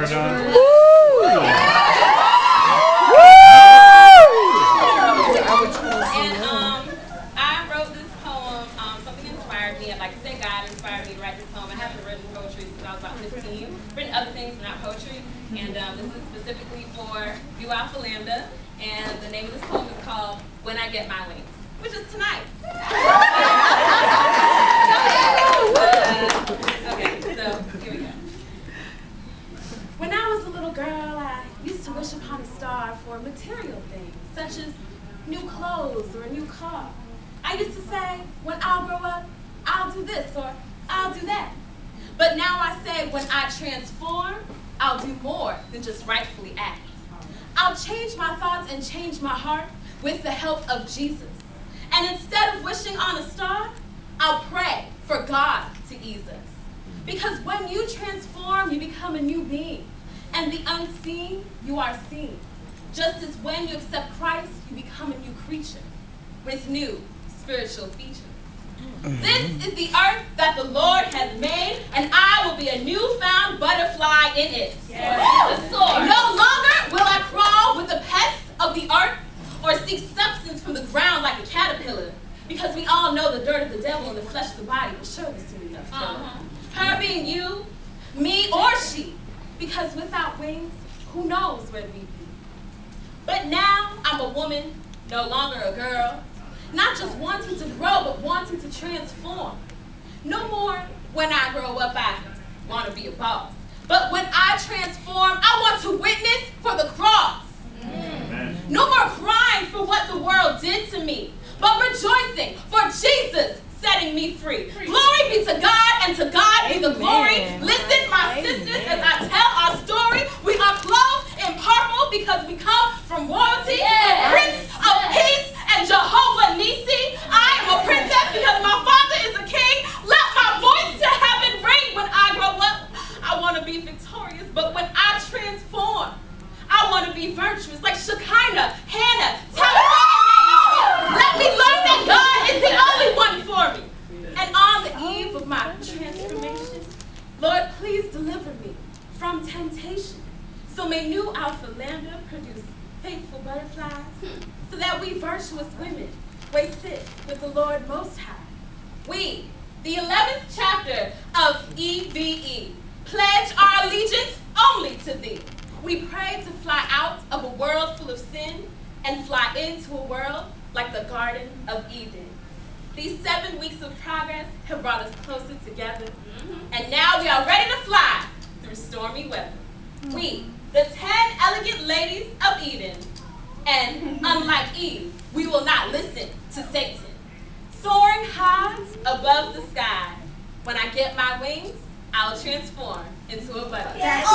Roberta. I wrote this poem. Something inspired me. I'd like to say God inspired me to write this poem. I haven't written poetry since I was about 15. Written other things, but not poetry. And this is specifically for you, Alpha Lambda. And the name of this poem is called When I Get My Wings, which is tonight. Okay, so here we go. When I was a little girl, I used to wish upon a star for material things, such as new clothes or a new car. I used to say, when I'll grow up, I'll do this or I'll do that. But now I say, when I transform, I'll do more than just rightfully act. I'll change my thoughts and change my heart with the help of Jesus. And instead of wishing on a star, I'll pray for God to ease us. Because when you transform, you become a new being. And the unseen, you are seen. Just as when you accept Christ, you become a new creature with new spiritual features. This is the earth that the Lord has made, and I will be a newfound butterfly in it. No longer will I crawl with the pests of the earth or seek substance from the ground like a caterpillar, because we all know the dirt of the devil and the flesh of the body will surely soon enough kill her being you, me, or she, because without wings, who knows where we'd be. But now I'm a woman, no longer a girl, not just wanting to grow, but wanting to transform. No more when I grow up, I want to be a boss. But when I transform, I want to witness for the cross. Amen. No more crying for what the world did to me, but rejoicing for Jesus setting me free. Glory be to God, and to God be the glory. Listen, my sisters, as I tell our story, we are clothed in purple because we come from royalty, the Prince of Peace, and Jehovah Nisi. I am a princess because my father is a king. Let my voice to heaven ring. When I grow up, I want to be victorious, but when I transform, I want to be virtuous, like Shekinah, Hannah, let me learn that God is the only one for me. And on the eve of my transformation, Lord, please deliver me from temptation. So may new Alpha Lambda produce faithful butterflies, so that we virtuous women may sit with the Lord Most High. We, the 11th chapter of EVE, pledge our allegiance only to thee. We pray to fly out of a world full of sin and fly into a world like the Garden of Eden. These 7 weeks of progress have brought us closer together, and now we are ready to fly through stormy weather. We, the 10 elegant ladies of Eden, and unlike Eve, we will not listen to Satan. Soaring high above the sky, when I get my wings, I'll transform into a butterfly. Yes.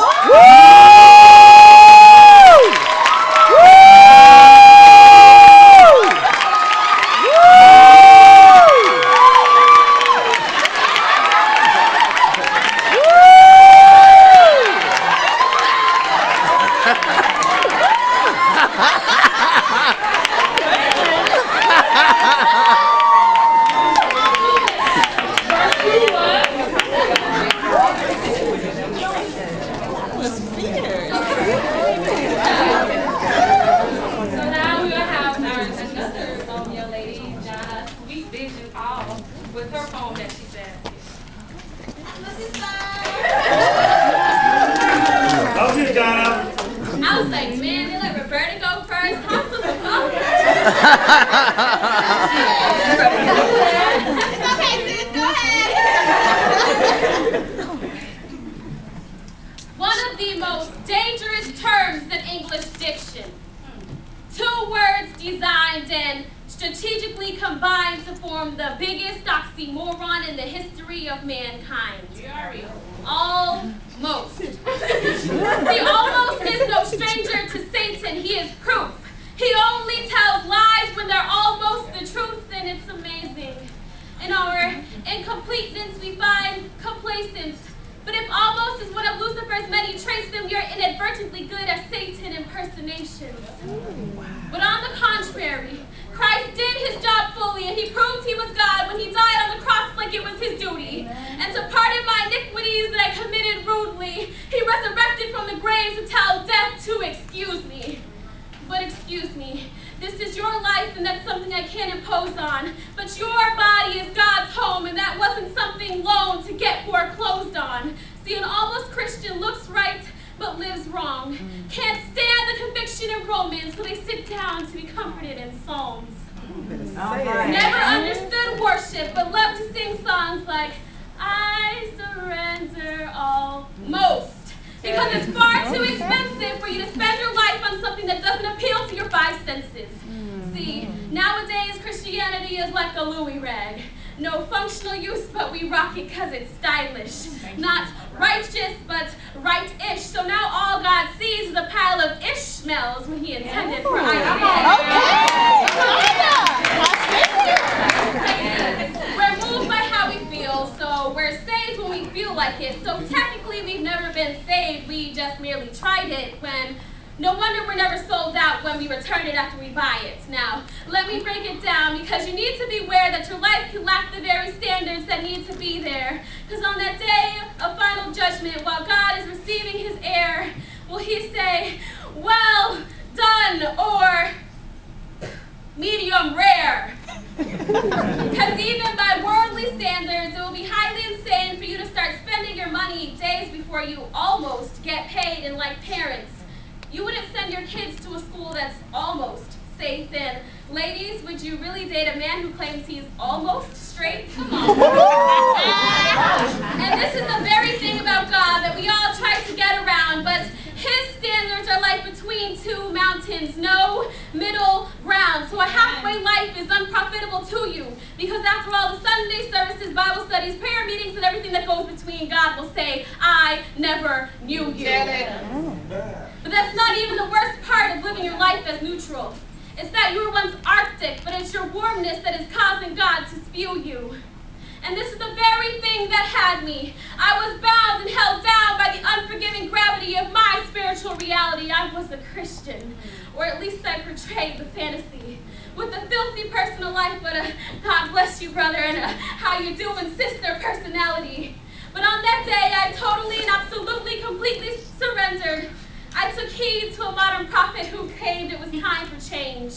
With her poem that she said. Love you, Jana. I was like, man, they let Roberta go first. How could I go? It's okay, sis, go ahead. One of the most dangerous terms in English diction. 2 words designed and strategically combined to form the biggest oxymoron in the history of mankind. Almost. See, almost is no stranger to Satan. He is proof. He only tells lies when they're almost the truth, and it's amazing. In our incompleteness, we find complacence. But if almost is one of Lucifer's many traits, then we are inadvertently good at Satan impersonations. But on the contrary, Christ did his job fully, and he proved he was God when he died on the cross like it was his duty. And to pardon my iniquities that I committed rudely, he resurrected from the grave to tell death to excuse me. But excuse me, this is your life and that's something I can't impose on. But your body is God's home and that wasn't something loaned to get foreclosed on. See, an almost Christian looks right but lives wrong. Can't stand the conviction in Romans, so they sit down to be comforted in Psalms. Never understood worship, but love to sing songs like, I surrender almost. Because it's far too expensive for you to spend your life on something that doesn't appeal to your five senses. See, nowadays Christianity is like a Louis rag. No functional use, but we rock it because it's stylish. Not righteous, but right-ish. So now all God sees is a pile of Ishmaels when he intended for Isaac. We're moved by how we feel, so we're saved when we feel like it. So technically we've never been saved, we just merely tried it when... No wonder we're never sold out when we return it after we buy it. Now, let me break it down because you need to be aware that your life can lack the very standards that need to be there. Because on that day of final judgment, while God is receiving his heir, will he say, well done, or medium rare? Because even by worldly standards, it will be highly insane for you to start spending your money days before you almost get paid. And like parents, you wouldn't send your kids to a school that's almost safe. And ladies, would you really date a man who claims he's almost straight? Come on. And this is the very thing about God that we all try to get around, but his standards are like between two mountains, no middle ground. So a halfway life is unprofitable to you, because after all the Sunday services, Bible studies, prayer meetings, and everything that goes between, God will say, I never knew you. But that's not even the worst part of living your life as neutral. It's that you were once Arctic, but it's your warmness that is causing God to spew you. And this is the very thing that had me. I was bound and held down by the unforgiving gravity of my spiritual reality. I was a Christian, or at least I portrayed the fantasy. With a filthy personal life, but a God bless you, brother, and a how you doing, sister personality. But on that day, I totally and absolutely, completely surrendered. I took heed to a modern prophet who claimed it was time for change.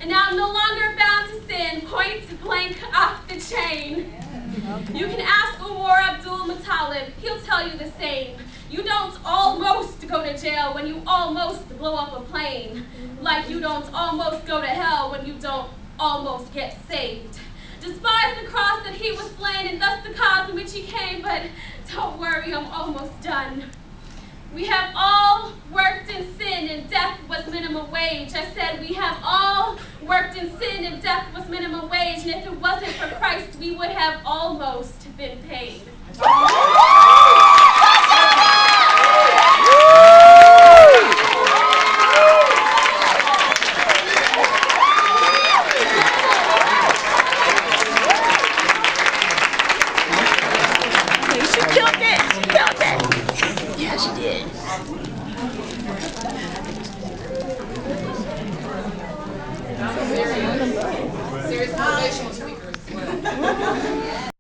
And now I'm no longer bound to sin, point blank off the chain. You can ask Umar Abdul Muttalib, he'll tell you the same. You don't almost go to jail when you almost blow up a plane. Like you don't almost go to hell when you don't almost get saved. Despise the cross that he was slain and thus the cause in which he came, but don't worry, I'm almost done. We have all worked in sin and death was minimum wage. I said we have all worked in sin and death was minimum wage. And if it wasn't for Christ, we would have almost been paid. She killed it. She killed it. Yeah, she did. Serious motivation